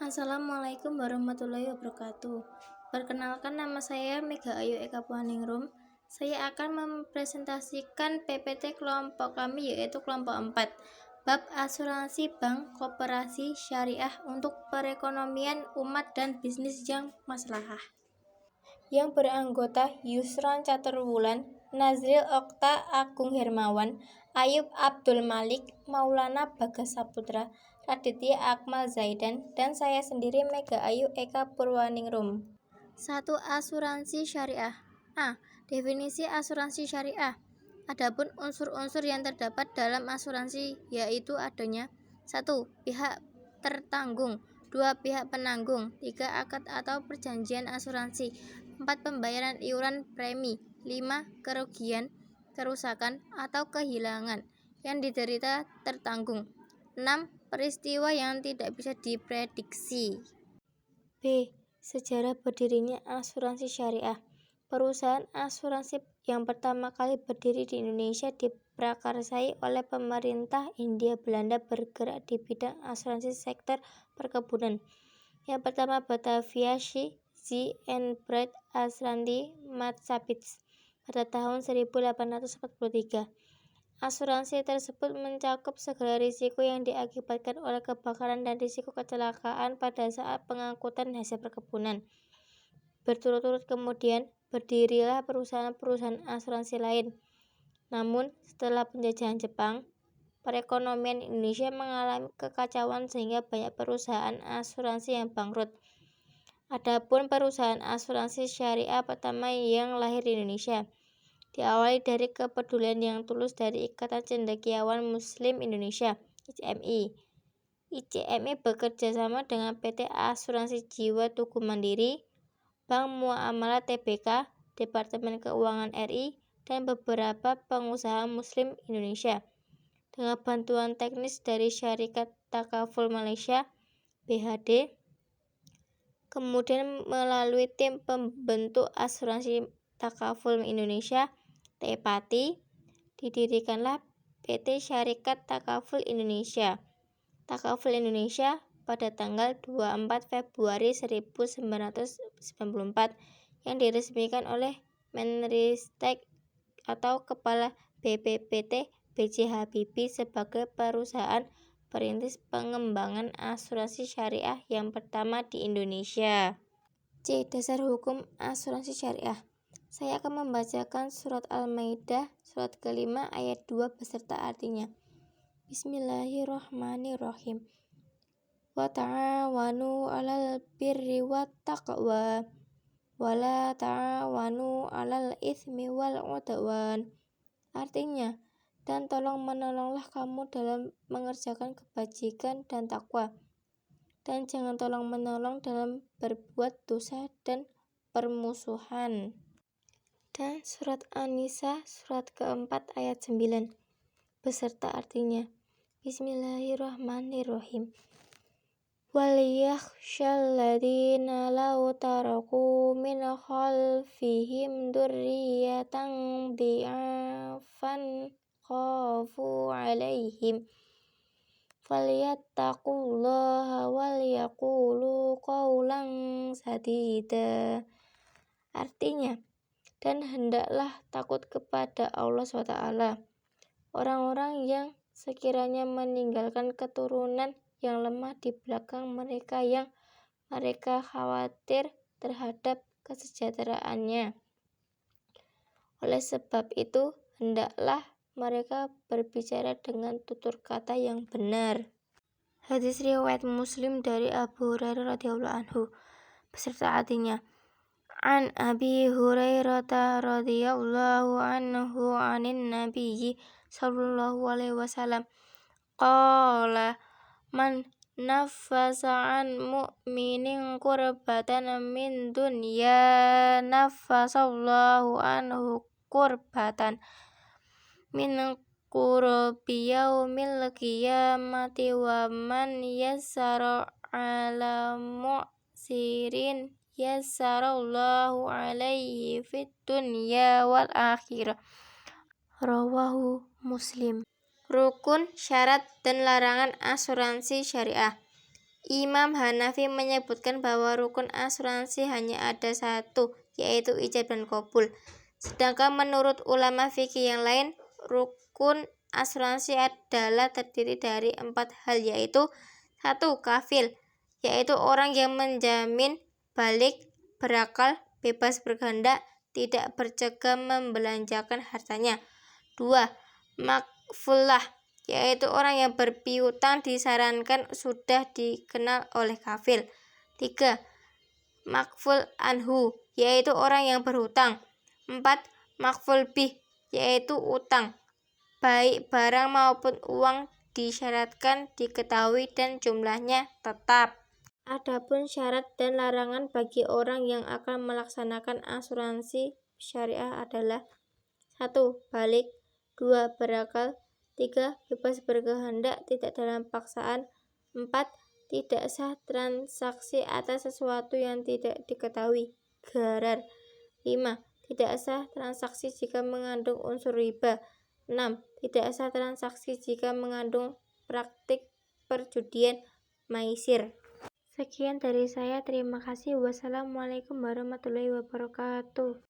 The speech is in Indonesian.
Assalamualaikum warahmatullahi wabarakatuh. Perkenalkan, nama saya Mega Ayu Eka Puhaningrum. Saya akan mempresentasikan PPT kelompok kami, yaitu kelompok 4, bab asuransi bank koperasi syariah untuk perekonomian umat dan bisnis yang maslahah, yang beranggota Yusron Caturwulan, Nazril Okta Agung Hermawan, Ayub Abdul Malik, Maulana Bagas Saputra, Raditya Akmal Zaidan, dan saya sendiri Mega Ayu Eka Purwaningrum. 1. Asuransi syariah. Definisi asuransi syariah. Adapun unsur-unsur yang terdapat dalam asuransi yaitu adanya 1. Pihak tertanggung, 2. Pihak penanggung, 3. Akad atau perjanjian asuransi, 4. Pembayaran iuran premi, 5. Kerugian, kerusakan, atau kehilangan yang diderita tertanggung, 6. Peristiwa yang tidak bisa diprediksi. B. Sejarah berdirinya asuransi syariah. Perusahaan asuransi yang pertama kali berdiri di Indonesia diprakarsai oleh pemerintah Hindia Belanda bergerak di bidang asuransi sektor perkebunan. Yang pertama Batavia Zi and Bright Asuransi Matsapits pada tahun 1843. Asuransi tersebut mencakup segala risiko yang diakibatkan oleh kebakaran dan risiko kecelakaan pada saat pengangkutan hasil perkebunan. Berturut-turut kemudian berdirilah perusahaan-perusahaan asuransi lain. Namun, setelah penjajahan Jepang, perekonomian Indonesia mengalami kekacauan sehingga banyak perusahaan asuransi yang bangkrut. Adapun perusahaan asuransi syariah pertama yang lahir di Indonesia diawali dari kepedulian yang tulus dari Ikatan Cendekiawan Muslim Indonesia (ICMI). ICMI bekerja sama dengan PT Asuransi Jiwa Tugu Mandiri, Bank Muamalah Tbk, Departemen Keuangan RI, dan beberapa pengusaha Muslim Indonesia dengan bantuan teknis dari Syarikat Takaful Malaysia (BHD). Kemudian melalui tim pembentuk Asuransi Takaful Indonesia (TEPATI), didirikanlah PT Syarikat Takaful Indonesia (Takaful Indonesia) pada tanggal 24 Februari 1994 yang diresmikan oleh Menristek atau Kepala BPPT B.J. Habibie sebagai perusahaan perintis pengembangan asuransi syariah yang pertama di Indonesia. C. Dasar hukum asuransi syariah. Saya akan membacakan surat Al-Maidah surat ke-5 ayat 2 beserta artinya. Bismillahirrahmanirrahim. Wa ta'awanu 'alal birri wat taqwa wa la ta'awanu 'alal itsmi wal 'udwan. Artinya, dan tolong menolonglah kamu dalam mengerjakan kebajikan dan takwa, dan jangan tolong menolong dalam berbuat dosa dan permusuhan. Dan surat An-Nisa surat ke-4 ayat 9 beserta artinya. Bismillahirrahmanirrahim. Waliyakhshal ladzina law taraku min khalfihim dzurriyyatan dhi'afan khafu 'alaihim falyattaqullaha wal yaqulu qawlan sadida. Artinya, dan hendaklah takut kepada Allah SWT, orang-orang yang sekiranya meninggalkan keturunan yang lemah di belakang mereka yang mereka khawatir terhadap kesejahteraannya. Oleh sebab itu, hendaklah mereka berbicara dengan tutur kata yang benar. Hadis riwayat Muslim dari Abu Hurairah radhiyallahu anhu beserta artinya. An Abi Hurairah radhiyallahu anhu 'anin Nabiyyi sallallahu alaihi wasallam qala man nafasa an mu'minin kurbatan min dunya nafasallahu anhu kurbatan min qurbi yaumil qiyamati wa man yassara ala mu'sirin yassarallahu alaihi fid dunya wal akhirah. Rawahu Muslim. Rukun, syarat, dan larangan asuransi syariah. Imam Hanafi menyebutkan bahwa rukun asuransi hanya ada satu, yaitu ijab dan qabul. Sedangkan menurut ulama fikih yang lain, rukun asuransi adalah terdiri dari 4 hal, yaitu 1. Kafil, yaitu orang yang menjamin, balik, berakal, bebas berkehendak, tidak bercegah membelanjakan hartanya. 2. Makfulah, yaitu orang yang berpiutang disarankan sudah dikenal oleh kafil. 3. Makful anhu, yaitu orang yang berhutang. 4. Makful bih, yaitu utang, baik barang maupun uang, disyaratkan diketahui dan jumlahnya tetap. Adapun syarat dan larangan bagi orang yang akan melaksanakan asuransi syariah adalah 1. Balik, 2. Berakal, 3. Bebas berkehendak tidak dalam paksaan, 4. Tidak sah transaksi atas sesuatu yang tidak diketahui, gharar, 5. Tidak sah transaksi jika mengandung unsur riba, 6. Tidak sah transaksi jika mengandung praktik perjudian, maisir. Sekian dari saya, terima kasih. Wassalamualaikum warahmatullahi wabarakatuh.